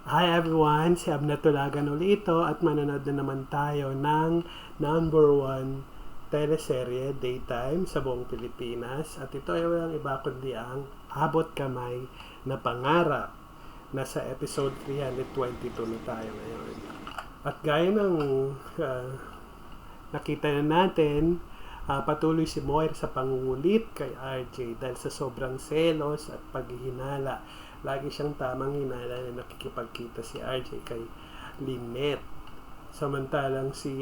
Hi everyone, si Abna Tulagan ulit ito at manonood na naman tayo ng number one teleserye daytime sa buong Pilipinas. At ito ay walang iba kundi ang Abot Kamay na Pangarap. Nasa episode 322 na tayo ngayon. At gaya ng nakita na natin, patuloy si Moira sa pangungulit kay RJ dahil sa sobrang selos at paghihinala. Lagi siyang tamang hinala na nakikipagkita si RJ kay Lynette. Samantalang si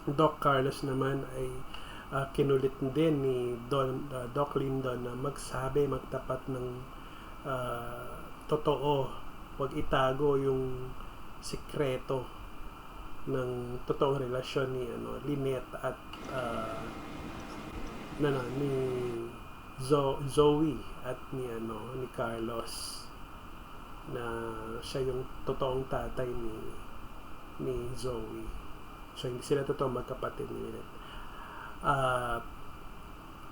Doc Carlos naman ay kinulit din ni Doc Lindon na magtapat ng totoo. Huwag itago yung sikreto ng totoong relasyon ni Lynette at ni Zoe at ni Carlos, na siya yung totoong tatay ni Zoe. So hindi sila totoong magkapatid ni Lynette.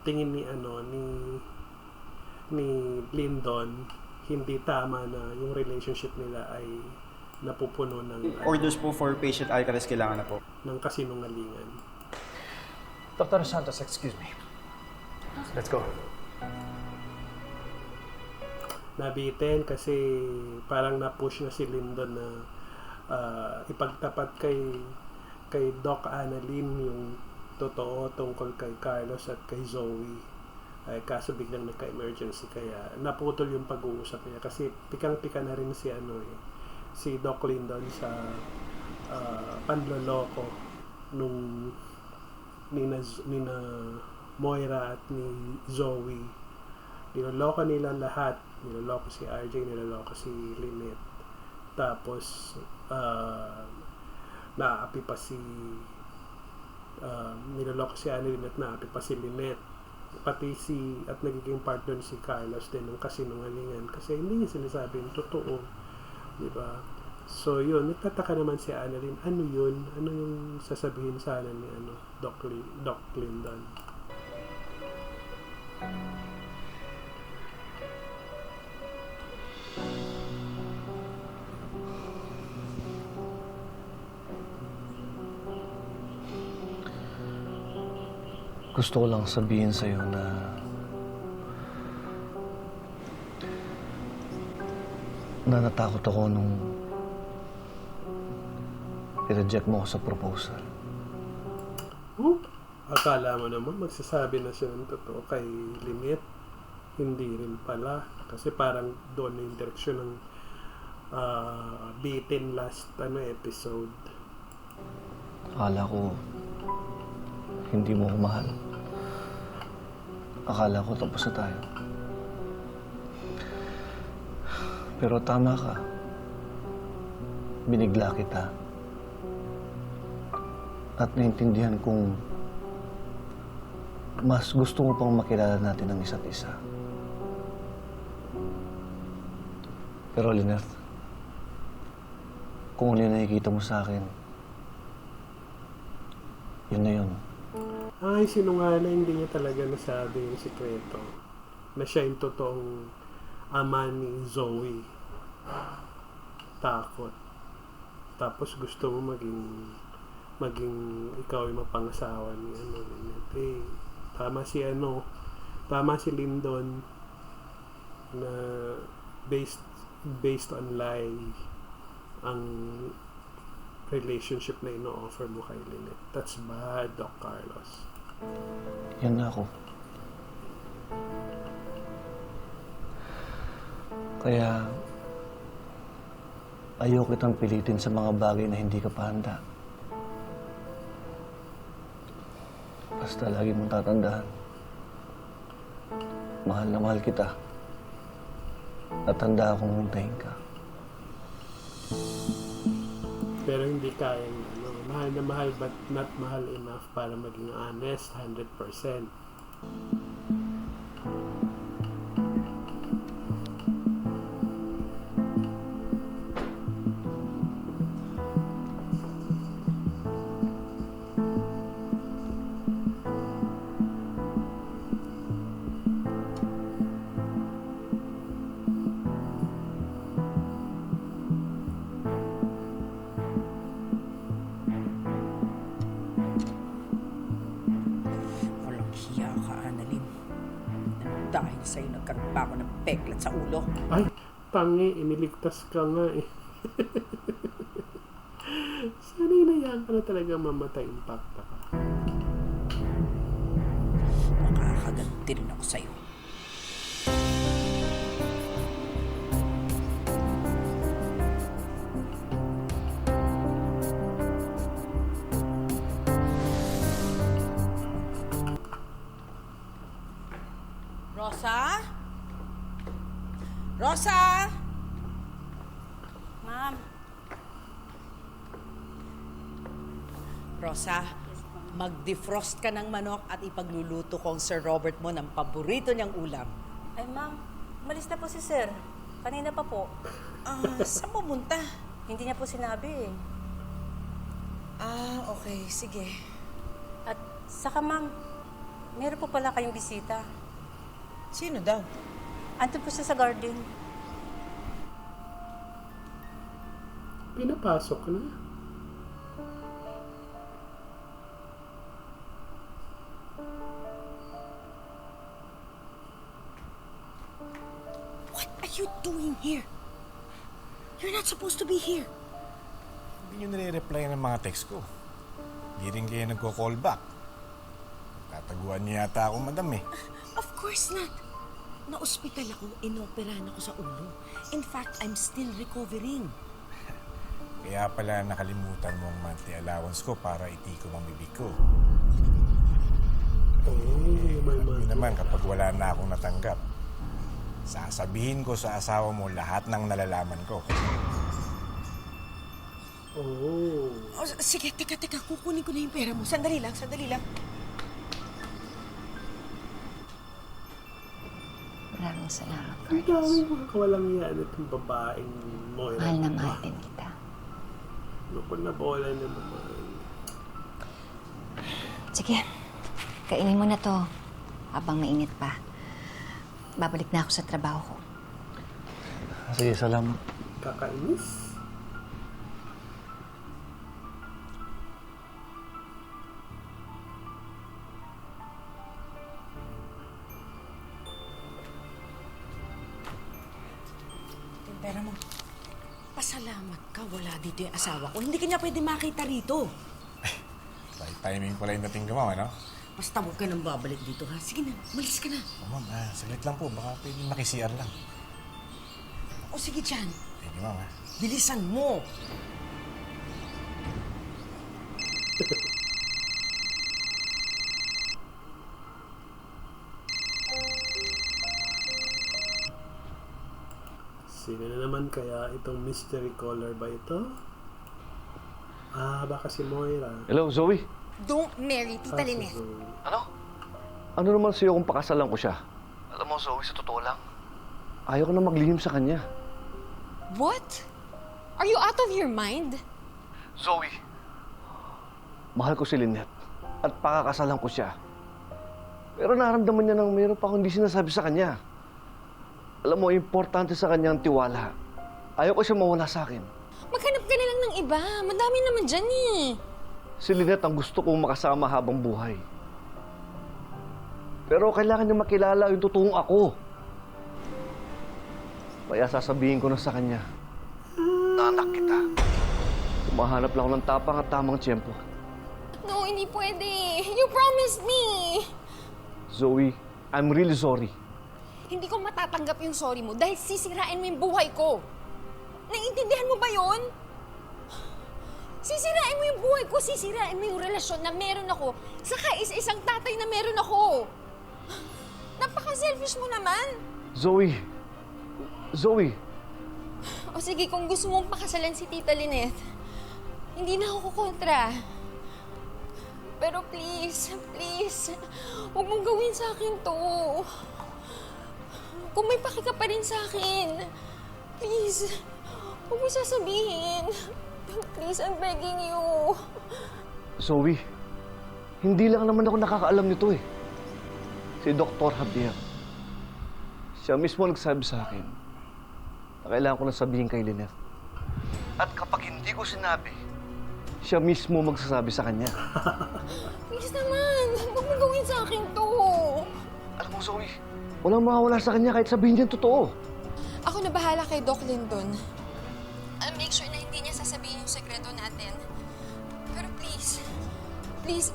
Tingin ni Lyndon, hindi tama na yung relationship nila ay napupuno ng Orders po for patient Alcaraz kailangan na po. ng kasinungalingan. Dr. Santos, excuse me. Let's go. Nabitin kasi parang na-push na si Lyndon na ipagtapat kay Doc Annalyn yung totoo tungkol kay Carlos at kay Zoe. Kaso biglang nagka-emergency kaya naputol yung pag-uusap niya kasi pikang-pika na rin si Doc Lyndon sa panloloko nung nina Moira at ni Zoe. Niloloko nila lahat. Niloloko si RJ, niloloko si Lynette. Tapos naapi pa si niloloko si Annalyn at naapi pa si Lynette. Pati at nagiging partner si Carlos din ng kasinungalingan kasi hindi niya sinasabi yung totoo, di ba? So yun, nagtataka naman si Annalyn, ano yun? Ano yung sasabihin sana ni Doc Lyndon? Gusto ko lang sabihin sa'yo na natakot ako nung i-reject mo ako sa proposal. Akala mo naman magsasabi na siya ng totoo kay Lynette. Hindi rin pala. Kasi parang doon na yung direksyon ng bitin last episode. Akala ko hindi mo ako mahal. Akala ko tapos na tayo. Pero tama ka. Binigla kita. At naintindihan kong mas gusto mo pang makilala natin ang isa't isa. Pero Lynette, kung ano yung nakikita mo sa akin, yun na yun. Ay, sinungaling, hindi niya talaga nasabi yung sikreto. Na siya yung totoong ama ni Zoe. Takot. Tapos gusto mo maging ikaw yung mapangasawa ni Lynette. Tama si Lyndon na based on lie ang relationship na ino-offer mo kay Lynette. That's bad, Doc Carlos. Yan na ako. Kaya ayaw kitang pilitin sa mga bagay na hindi ka pa handa. Basta lagi mong tatandaan. Mahal na mahal kita. At handa akong hintayin ka. Pero hindi kayang mahal na mahal but not mahal enough para maging honest 100%. sa'yo, nagkaroon pa ako ng peklat sa ulo. Ay, tangi, iniligtas ka nga eh. Sana inayaan ka na talaga mamatay, impacta ka. Makakaganti rin ako sa'yo. Rosa? Rosa? Ma'am, Rosa, mag-defrost ka ng manok at ipagluluto ko ang Sir Robert mo ng paborito niyang ulam. ay ma'am, umalis na po si sir. Kanina pa po. Saan pumunta? Hindi niya po sinabi eh. Okay. Sige. At saka ma'am, meron po pala kayong bisita. Sino daw? Andun po siya sa garden. Pinapasok na. What are you doing here? You're not supposed to be here. Hindi nyo nire-reply ng mga text ko. Hindi rin kayo nagko-call back. Tataguan niyo yata ako, madam eh. Of course not. Na-ospital ako, inoperahan ako sa ulo. In fact, I'm still recovering. Kaya pala nakalimutan mo ang monthly allowance ko para itiko ang bibig ko. May Yun naman kapag wala na akong natanggap, sasabihin ko sa asawa mo lahat ng nalalaman ko. Oh. Sige, teka. Kukunin ko na yung pera mo. Sandali lang. Maraming salamat, Ang Carlos. dami mga kawalang yan itong babaeng Moira. Mahal na mahal din kita. Naku, nabola na naman. Sige, kainin mo na to habang mainit pa. Babalik na ako sa trabaho ko. Sige, salamat. Kakainis. Yung pera mo. Pasalamat ka, wala dito yung asawa ko. Hindi kanya pwede makita rito. Right timing pala yung dating ka, ma'am, ano? Basta huwag ka nang babalik dito, ha? Sige na, malis ka na. Oh, ma'am, saglit lang po. Baka pwede maki-CR lang. O sige dyan, Thank you, ma'am, ha? bilisan mo. Sino na naman kaya itong mystery caller ba ito? Baka si Moira. Hello, Zoe. Don't marry Tita Si Lynette. Zoe. Ano naman sa'yo kung pakasalan ko siya? Alam mo, Zoe, sa totoo lang, ayaw ko na maglihim sa kanya. What? Are you out of your mind? Zoe, mahal ko si Lynette at pakakasalan ko siya. Pero naramdaman niya nang mayroon pa akong hindi sinasabi sa kanya. Alam mo, importante sa kanya ang tiwala. Ayaw ko siya mawala sa akin. Maghanap ka na lang ng iba. Madami naman dyan eh. Si Lynette ang gusto kong makasama habang buhay. Pero kailangan niya makilala yung totoong ako. Kaya sasabihin ko na sa kanya, na anak kita. Kumahanap lang ako ng tapang at tamang tiyempo. No, hindi pwede. You promised me. Zoe, I'm really sorry. Hindi ko matatanggap yung sorry mo dahil sisirain mo yung buhay ko. Naiintindihan mo ba yun? Sisirain mo yung buhay ko, sisirain mo yung relasyon na meron ako saka isa-isang tatay na meron ako. Napaka-selfish mo naman. Zoe! O sige, kung gusto mong pakasalan si Tita Lynette, hindi na ako kukontra. Pero please, huwag mong gawin sa akin to. Kung may paki ka pa rin sa akin, please, huwag mo sasabihin. Please, I'm begging you. Zoe, hindi lang naman ako nakakaalam nito eh. Si Dr. Javier. Siya mismo nagsabi sa akin na kailangan ko na sabihin kay Lynette. At kapag hindi ko sinabi, siya mismo magsasabi sa kanya. Please naman, huwag mong gawin sa akin to. Alam mo, Zoe, Walang mawawala sa kanya kahit sabihin niya totoo. Ako na bahala kay Doc Lindon. I'll make sure na hindi niya sasabihin yung sekreto natin. Pero please,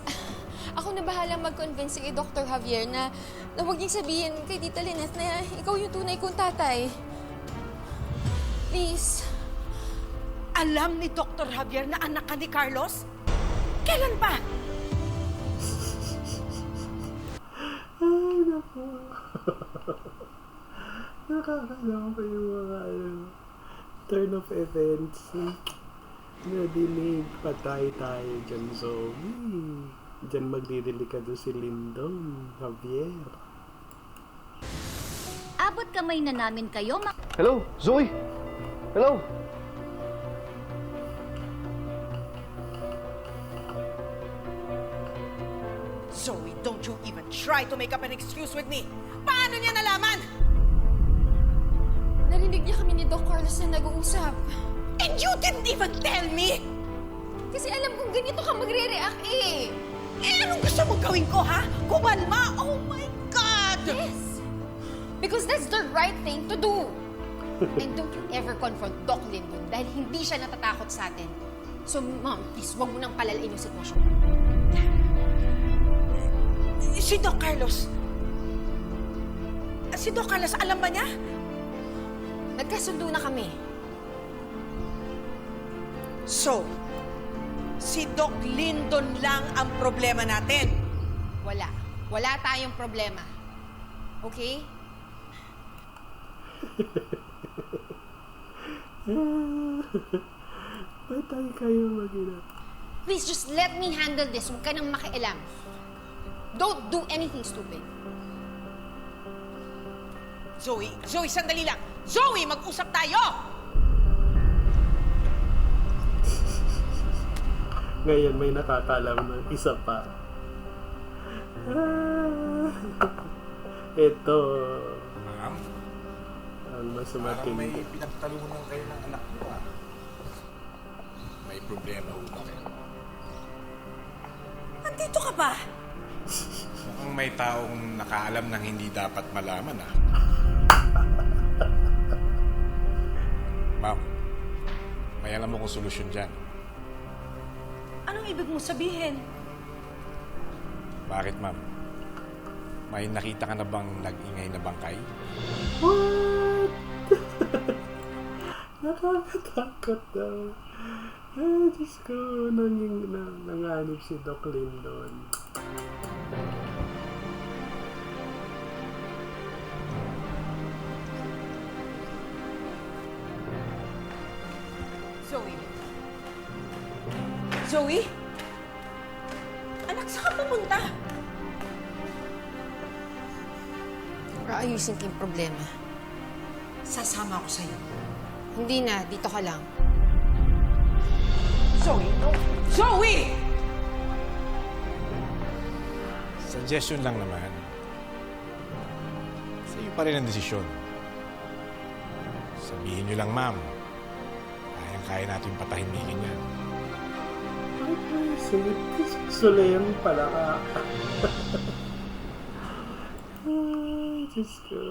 ako na bahala mag-convince kay Dr. Javier na huwag niyang sabihin kay Tita Lynette na ikaw yung tunay kong tatay. Please. Alam ni Dr. Javier na anak ka ni Carlos? Kailan pa? Ay, naku. Nakakaloka yung mga turn of events. Nadinig, patay tayo dyan, Zoe. Dyan magdidelikado si Lindon, Javier. Abot kamay na namin kayo, Hello, Zoe? Hello? Zoe, don't you even try to make up an excuse with me. Paano niya nalaman? Narinig niya kami ni Doc Carlos na nag-uusap. And you didn't even tell me! Kasi alam kong ganito ka magre-react eh. Eh, anong gusto mong gawin ko, ha? Kumalma? Oh my God! Yes! Because that's the right thing to do. And don't you ever confront Doc Lindon dahil hindi siya natatakot sa atin. So, Mom, please, huwag mo nang palalain yung sitwasyon. Si Doc Carlos. Si Doc Carlos, alam ba niya? Nagkasundo na kami. So, si Doc Lindon lang ang problema natin. Wala. Wala tayong problema. Okay? Patay kayo mag-ina. Please, just let me handle this. Huwag ka nang makialam. Don't do anything stupid. Zoe, sandali lang. Zoe, mag-usap tayo! Ngayon may nakakalam ng isa pa. Ito. Ma'am, Ang mas parang may matindi. pinagtalunan kayo ng anak mo, ah. May problema ho ba kayo? Andito ka ba? Mukhang may taong nakaalam ng hindi dapat malaman, ah. Ma'am, may alam mo kung solusyon dyan. Anong ibig mo sabihin? Bakit, ma'am? May nakita ka na bang nag-ingay na bangkay? What? Nakakatakot daw. Ay, Diyos ko, nanganib si Doc Lindon. Zoe? Anak, saan ka pumunta? Para ayusin ko yung problema. Sasama ako sa'yo. Hindi na. Dito ka lang. Zoe, no! Zoe! Suggestion lang naman. Sa iyo pa rin ang desisyon. Sabihin niyo lang, ma'am. Kayang-kaya natin patahimikin yan. Ay, Solen pala ka. Ay, Diyos ko.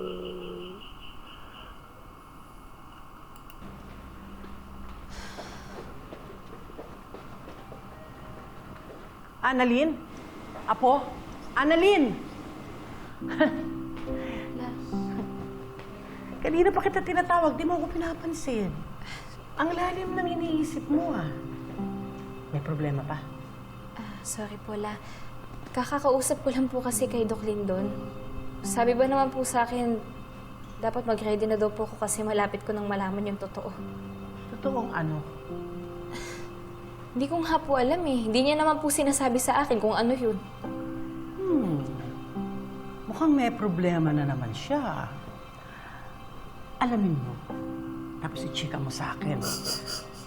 Annalyn? Apo? Annalyn! Kanina pa kita tinatawag, di mo ako pinapansin. Ang lalim ng iniisip mo, ah. May problema pa? Sorry po, La. Kakakausap ko lang po kasi kay Doc Lindon. Sabi ba naman po sa akin, dapat mag-ready na daw po ako kasi malapit ko nang malaman yung totoo. Totoong ano? Hindi ko nga po alam eh. Hindi niya naman po sinasabi sa akin kung ano yun. Mukhang may problema na naman siya. Alamin mo, tapos i-chika mo sa akin.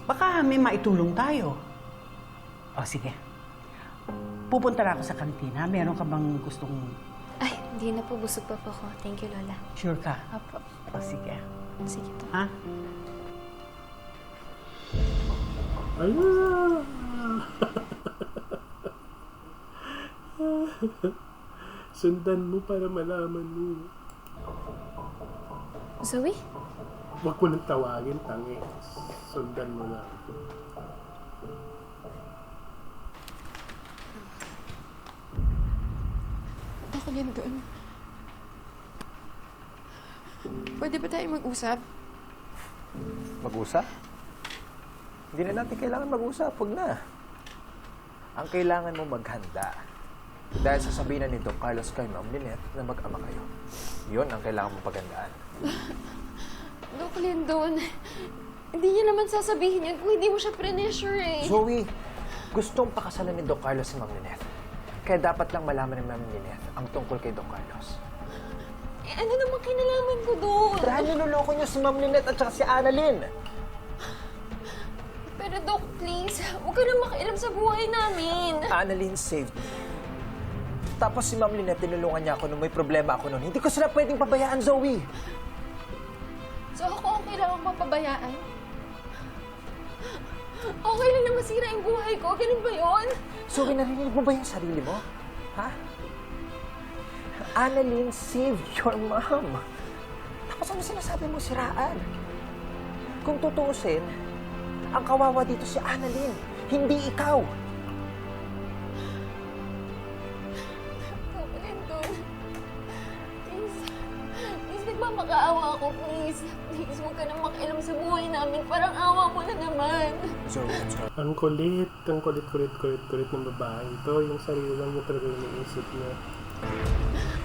Baka may maitulong tayo. O sige, pupunta na ako sa kantina. Meron ka bang gustong... Ay, hindi na po. Busog pa po ako. Thank you, Lola. Sure ka? Opo. O sige. Sige po. Ha? Ayun. Sundan mo para malaman mo. Zoe? Huwag ko nang tawagin, tangi. Sundan mo na. Doc Lindon. Pwede ba tayo mag-usap? Mag-usap? Hindi na natin kailangan mag-usap. Huwag na. Ang kailangan mo maghanda. Dahil sasabihin na ni Doc Carlos kay Ma'am Lynette na mag-ama kayo. Yun ang kailangan mo paghandaan. Doc Lindon, hindi niya naman sasabihin yun kung hindi mo siya pressure eh. Zoe, gustong pakasalan ni Doc Carlos si Ma'am Lynette. Kaya dapat lang malaman ni Ma'am Lynette ang tungkol kay Doc Carlos. Eh, ano naman kinalaman ko doon? Dahil niloloko niyo si Ma'am Lynette at saka si Annalyn. Pero Doc, please, huwag ka na makialam sa buhay namin. Annalyn saved me. Tapos si Ma'am Lynette, tinulungan niya ako nung may problema ako noon. Hindi ko sila pwedeng pabayaan, Zoe. So ako ang kailangan mapabayaan? Okay lang na masira yung buhay ko, ganun ba yun? Zoe, narinig mo ba yung sarili mo? Ha? Annalyn saved your mom. Tapos ano sinasabi mo, siraan? Kung tutuusin, ang kawawa dito si Annalyn, hindi ikaw. Doc Lindon, please, nagmamakaawa ako, please. Please, huwag ka na makialam sa buhay namin. Parang awa mo na naman. Zoe, Ang kulit ng babae ito. Yung sarili lang niya talaga yung iniisip niya.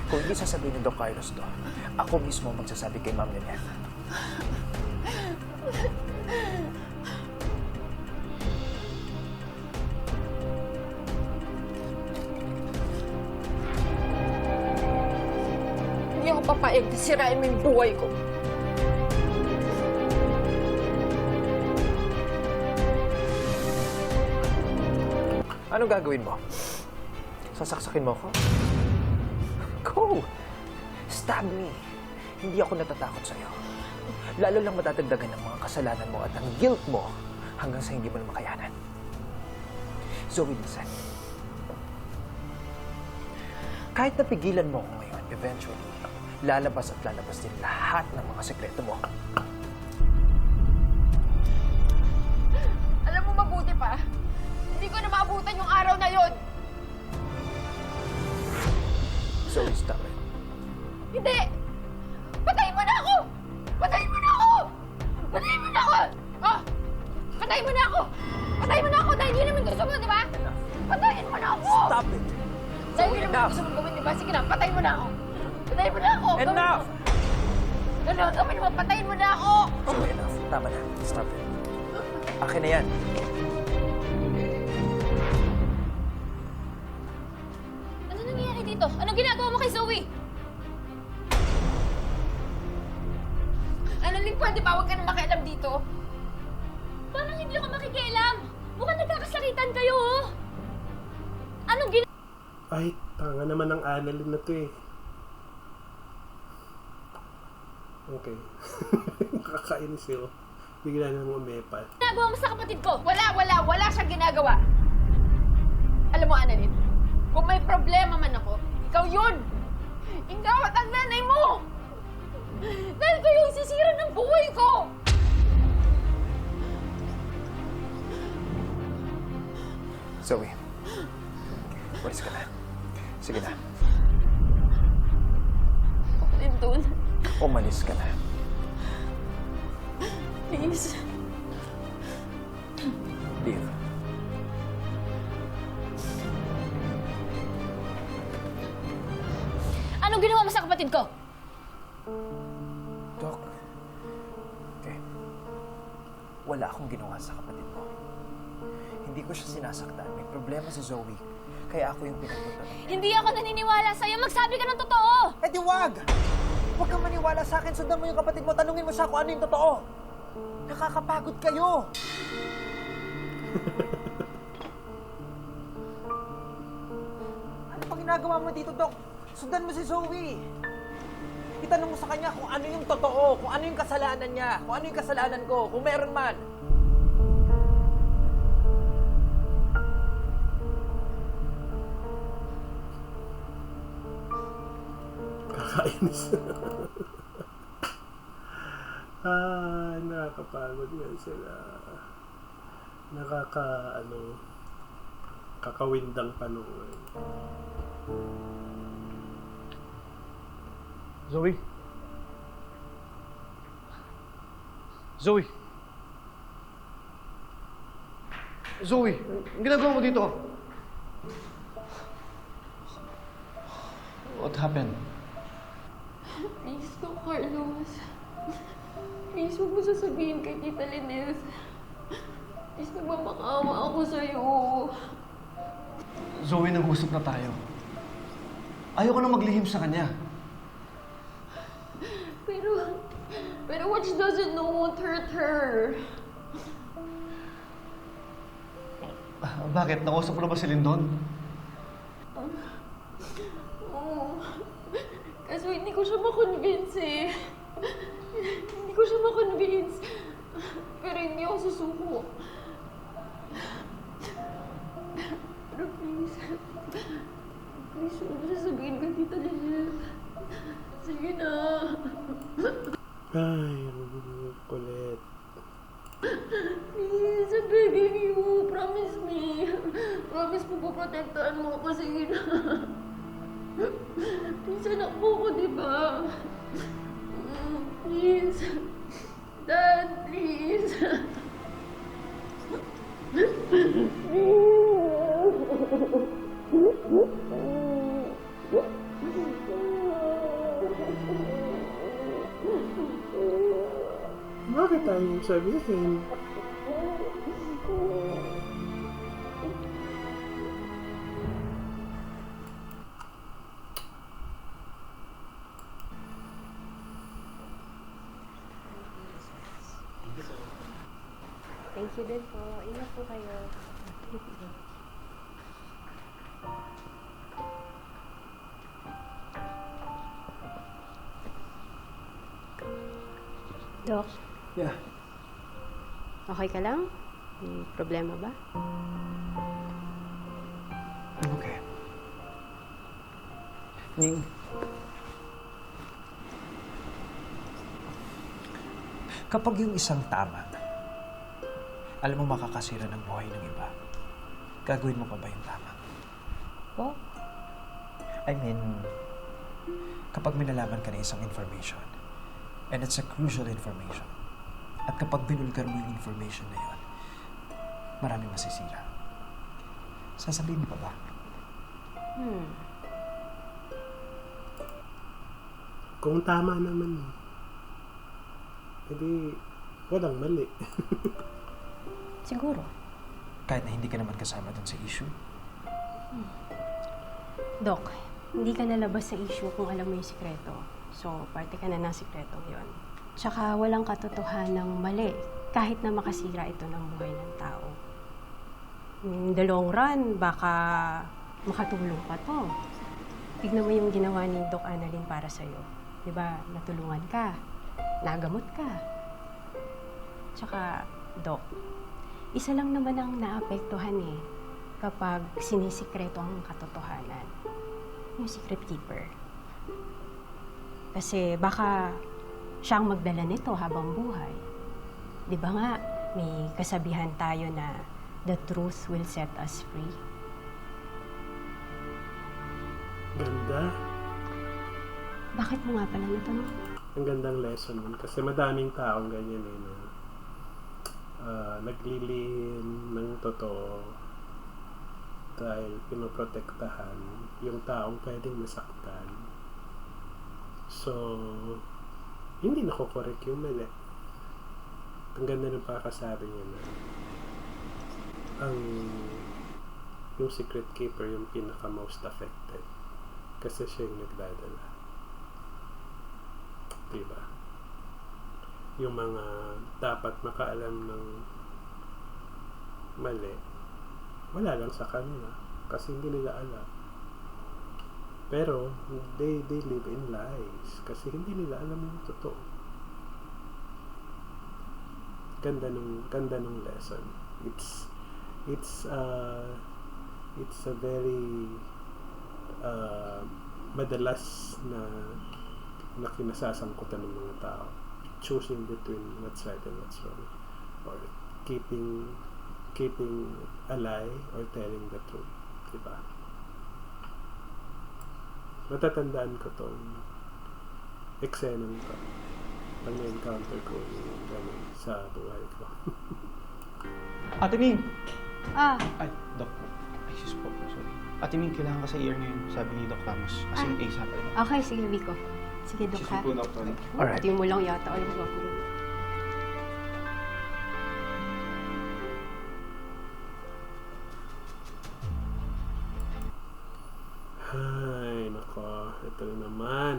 kung hindi sasabihin ni Doc Carlos to, ako mismo magsasabi kay Ma'am Lynette. Hindi ako papayag na sirain mo yung buhay ko. Anong gagawin mo? Sasaksakin mo ako? Go! Stab me! Hindi ako natatakot sa'yo. Lalo lang matadagdagan ng mga kasalanan mo at ang guilt mo hanggang sa hindi mo na makayanan. Zoe, listen. Kahit napigilan mo ako ngayon, eventually, lalabas at lalabas din lahat ng mga sekreto mo. Alam mo mabuti pa, hindi ko na maabutan yung araw na yon. Zoe, stop it. Hindi! Patayin mo na ako! Patayin mo na ako! Patayin mo na ako! Oh! Patayin mo na ako! Patayin mo na ako dahil yun naman gusto mo, di ba? Patayin mo na ako! Stop it! Dahil yun naman gusto mo gawin, di ba? Sige na, patayin mo na ako! Patayin mo na ako! Enough! Ano, gawin mo, patayin mo na ako! Zoe, enough. Tama na. Stop it. Akin na yan. Ano nangyayari dito? Anong ginagawa mo kay Zoe? Ano, Lin, pwede ba? Huwag ka na makialam dito. Parang hindi ako makikialam. Mukhang nagkakasakitan kayo, oh. Anong ginagawa? Ay, tanga naman ng Annalyn na to eh. Okay. Nakakainis yun. Bigla nang umepat. Ginagawa mo sa kapatid ko? Wala siyang ginagawa. Alam mo, Annalyn, kung may problema man ako, ikaw yun! Ikaw at ang nanay mo! Dahil kayo yung sisira ng buhay ko! Zoe, walis ka na. Sige na. Lindon, Umalis ka na. please. Leave. Anong ginawa mo sa kapatid ko? Doc. Okay. Wala akong ginawa sa kapatid mo. Hindi ko siya sinasaktan. May problema si Zoe. Kaya ako yung pinagpunta niya. Hindi ako naniniwala sa'yo. Magsabi ka ng totoo! Eh di wag! Huwag kang maniwala sa akin. Sundan mo yung kapatid mo. Tanungin mo siya kung ano yung totoo. Nakakapagod kayo. Ano pa ginagawa mo dito, Doc? Sundan mo si Zoe. Itanong mo sa kanya kung ano yung totoo, kung ano yung kasalanan niya, kung ano yung kasalanan ko, kung meron man. Kakainis. Nakakapagod nga sila. Kakawindang panungan. Zoe? Zoe? Zoe, ang ginagawa mo dito? What happened? Please, Doc Carlos. Please, huwag mo sasabihin kay Tita Lineth. Please, nagmamakaawa ako sa'yo. Zoe, nag-usap na tayo. Ayoko na maglihim sa kanya. Pero what she doesn't know won't hurt her. Bakit? Nakausap mo na ba si Lindon? Oo. Kaso hindi ko siya makonvince eh. Hindi ko siya makonvince. Pero hindi ako susuko. Pero please, huwag mo sasabihin kay Tita Lineth. Sige na. Ay, kulit. Please, I'm begging you. Promise me. Promise mo poprotektahan mo ako. Sige na. Please, anak mo ko, di ba? Please. Dad, please. Bakit tayo sabihin? Thank you din po. Ingat po kayo. Doc? Yeah. Okay ka lang? May problema ba? I'm okay. Ning, kapag yung isang tama, alam mo makakasira ng buhay ng iba, gagawin mo pa ba yung tama? Po? I mean, kapag may nalaman ka na isang information, and it's a crucial information, at kapag binulgar mo yung information na yun, maraming masisira. Sasabihin mo pa ba? Kung tama naman, edi walang mali. Siguro. Kahit na hindi ka naman kasama dun sa issue? Doc, hindi ka nalabas sa issue kung alam mo yung sikreto. So, parte ka na ng sikreto yon. Tsaka walang katotohanang mali kahit na makasira ito ng buhay ng tao. In the long run, baka makatulong pa to. Tignan mo yung ginawa ni Doc Annalyn para sa'yo. Diba, natulungan ka, nagamot ka. Tsaka, Doc, isa lang naman ang naapektuhan eh kapag sinisikreto ang katotohanan. Yung secret keeper. Kasi baka siyang magdala nito habang buhay. Di ba nga, may kasabihan tayo na the truth will set us free. Ganda. Bakit mo nga pala natanong? Ang gandang lesson nun. Kasi madaming taong ganyan eh na naglilihim ng totoo dahil pinoprotektahan yung taong pwedeng masaktan. So, hindi nakokorek yung mali. Ang ganda ng pakasabi niya na yung secret keeper yung pinaka most affected kasi siya yung nagdadala. Diba? Yung mga dapat makaalam ng mali, wala lang sa kanila kasi hindi nila alam. Pero they live in lies kasi hindi nila alam yung totoo. Ganda nung lesson. It's a very madalas na kinasasangkutan ng mga tao. choosing between what's right and what's wrong, or keeping a lie or telling the truth, diba? Matatandaan ko tong eksenang to pag na-encounter ko yung gano'n sa buhay ko. Ate Ming! Ah, Ay, Doc. Ay, sis po. Sorry. Ate Ming, kailangan ka sa ER ngayon, sabi ni Doc Ramos. As in, ASAP. okay, sige, Vico. Sige, Dok, ha? Sige po, Doctor. Alright. Pati mo lang yata alam ko. Ay, nako. Ito na naman.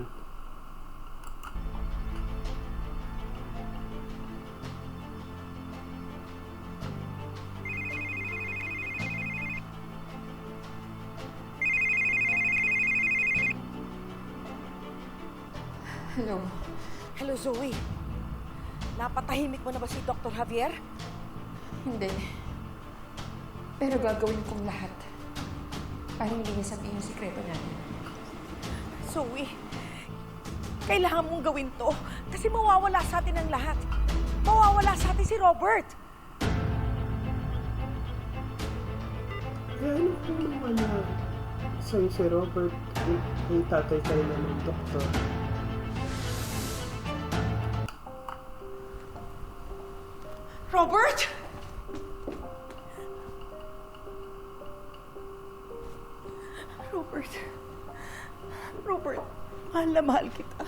Hello. Hello, Zoe. Napatahimik mo na ba si Dr. Javier? Hindi. Pero gagawin kong lahat para hindi niya sabihin yung sikreto natin. Zoe, kailangan mong gawin to kasi mawawala sa atin ang lahat. Mawawala sa atin si Robert. Kaya ano po naman na sa'yo si Robert, ay tatay kayo na ng doktor. Robert! Robert. Robert, mahal na mahal kita.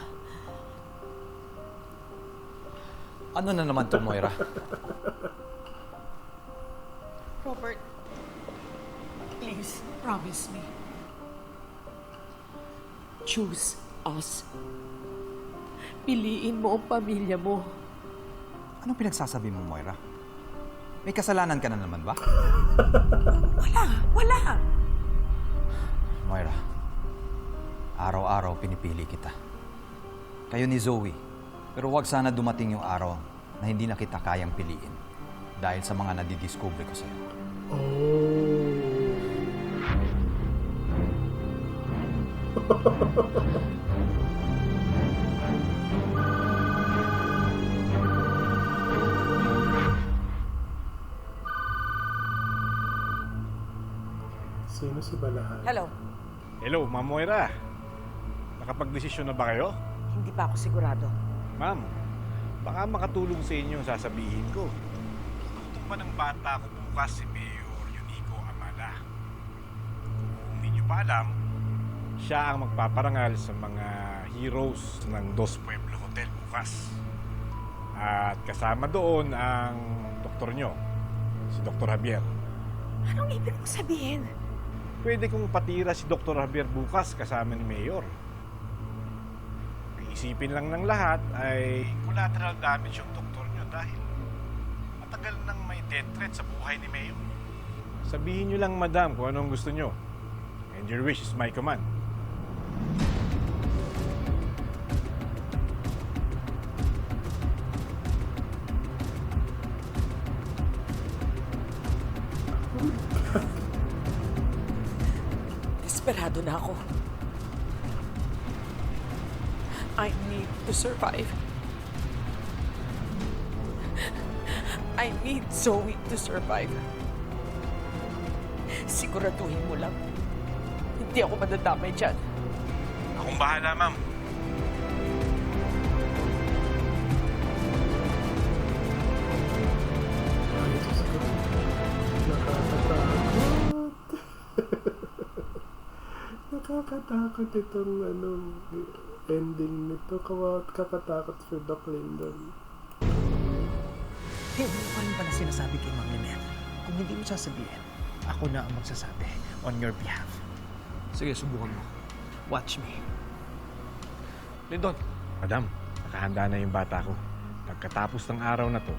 Ano na naman to, Moira? Robert, please, promise me. Choose us. Piliin mo ang pamilya mo. Anong pinagsasabi mo, Moira? May kasalanan ka na naman ba? Wala. Moira, araw-araw pinipili kita. Kayo ni Zoe, pero wag sana dumating yung araw na hindi na kita kayang piliin dahil sa mga nadidiscover ko sa'yo. Sino si Balahan? Hello, Hello, Ma'am Moira. Nakapag-desisyon na ba kayo? hindi pa ako sigurado. Ma'am, baka makatulong sa inyo ang sasabihin ko. Tutukan pa ng bata ko bukas si Mayor Unico Amala. Kung hindi nyo pa alam, siya ang magpaparangal sa mga heroes ng Dos Pueblo Hotel bukas. At kasama doon ang doktor nyo, si Dr. Javier. Anong ibig mong sabihin? Pwede kong patira si Dr. Javier bukas kasama ni Mayor. Isipin lang ng lahat ay collateral damage yung doktor nyo dahil matagal nang may death threat sa buhay ni Mayor. Sabihin nyo lang, madam, kung anong gusto nyo. And your wish is my command. Desperado na ako. I need to survive. I need Zoe to survive. Siguraduhin mo lang. Hindi ako madadamay dyan. Akong bahala, ma'am. Ay, Diyos ko. Nakakatakot. Nakakatakot itong ending nito. Kakatakot for Doc Lyndon. Hindi mo pa rin pala sinasabi kay Ma'am Lynette. Kung hindi mo sasabihin, ako na ang magsasabi on your behalf. Sige, subukan mo. Watch me. Lindon. Madam, nakahanda na yung bata ko. Pagkatapos ng araw na to,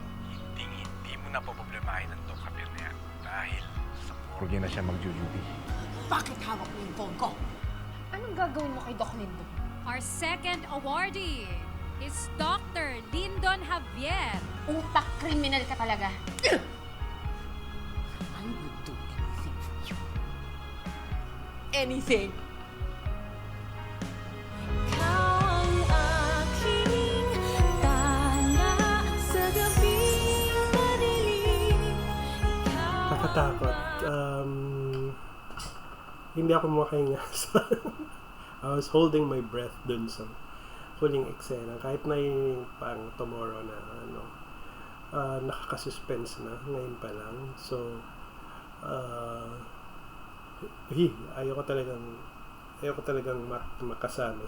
hindi mo na poproblemahin ng Doc Javier na yan. Dahil sa morgue na siya mag-duty. Bakit hawak mo yung phone ko? Anong gagawin mo kay Doc Lindon? Our second awardee is Dr. Lyndon Javier. Utak kriminal ka talaga. I would do anything for you. Anything. Ang aking Nakakatakot. Hindi ako makahinga. I was holding my breath dun sa huling eksena. Kahit na yung pang tomorrow na nakaka-suspense na ngayon pa lang. So, ayoko talagang makasama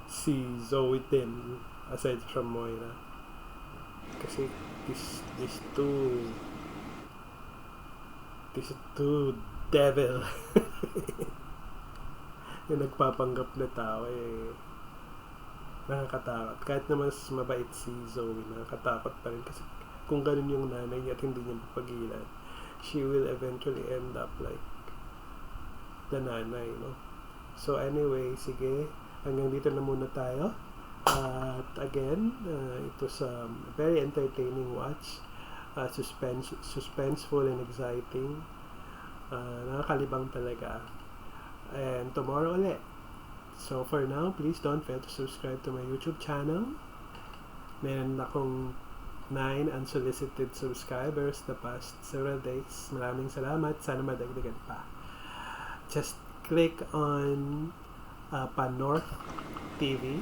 si Zoe din aside from Moira. Kasi these two devil yung nagpapanggap na tao nakakatakot. Kahit naman mabait si Zoe, nakakatakot pa rin kasi kung ganun yung nanay niya at hindi niya mapagilan, she will eventually end up like the nanay, no? So anyway, sige, hanggang dito na muna tayo. At again, it was a very entertaining watch. Suspenseful and exciting. Nakakalibang talaga. And tomorrow ulit. So for now, please don't fail to subscribe to my YouTube channel. Meron akong 9 unsolicited subscribers the past several days. Maraming salamat. Sana madagdagan pa. Just click on Pa-North TV.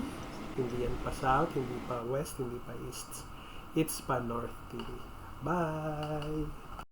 Hindi yan pa-South, hindi pa-West, hindi pa-East. It's Pa-North TV. Bye!